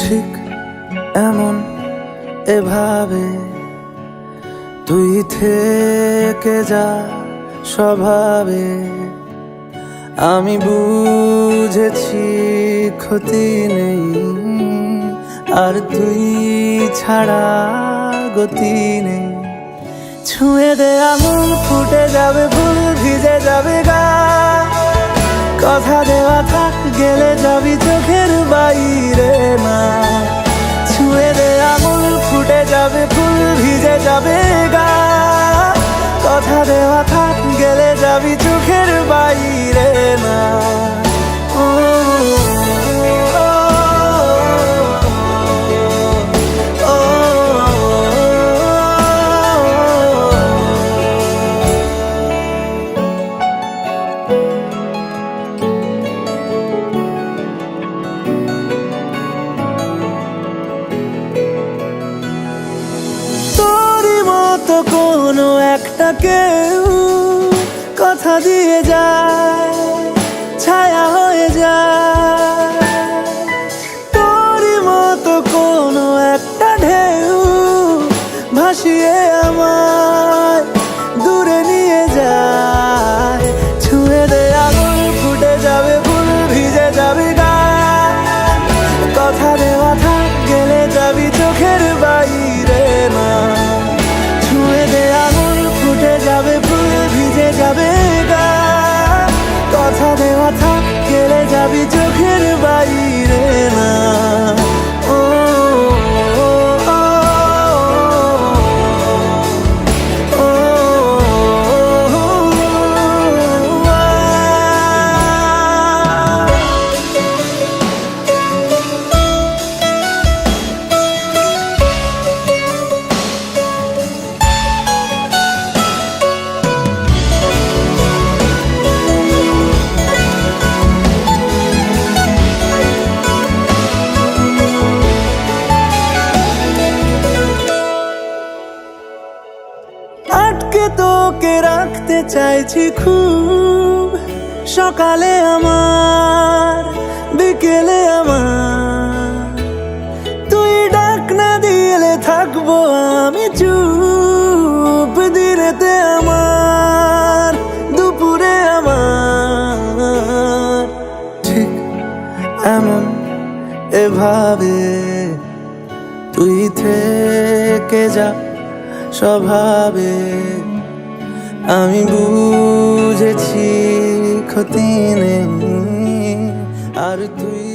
ঠিক এমন এভাবে তুই থেকে যা স্বভাবে। আমি বুঝেছি ক্ষতি নেই, আর তুই ছাড়া গতি নেই। ছুঁয়ে দে আঙুল, ফুটে যাবে ফুল, ভিজে যাবে গা। কথা দেওয়া থাক, গেলে যাবি চোখের বাইরে না। ছুঁয়ে দে আঙুল, ফুটে যাবে ফুল, ভিজে যাবে গা। কথা দেওয়া থাক, গেলে যাবি চোখের বাইরে না। তো কোনো একটা কেউ কথা দিয়ে যায়, ছায়া হয়ে যায়। তোরই মতো কোনো একটা ঢেউ ভাসিয়ে আমায় দূরে নিয়ে যায়। ছুঁয়ে দে আঙুল, ফুটে যাবে ফুল, ভিজে যাবে গা। কথা দেওয়া থাক, গেলে যাবি চোখের বাইরে না। যাবে ফুল, ভিজে যাবে গা। কথা দেওয়া থাক, গেলে যাবি চোখের বাইরে না। আটকে তোকে রাখতে চাইছি খুব, সকালে আমার, বিকেলে আমার। তুই ডাক না দিলে থাকবো আমি চুপ, দিনেতে আমার, দুপুরে আমার। ঠিক এমন এভাবে তুই থেকে যা স্বভাবে। আমি বুঝেছি ক্ষতি নেই, আর তুই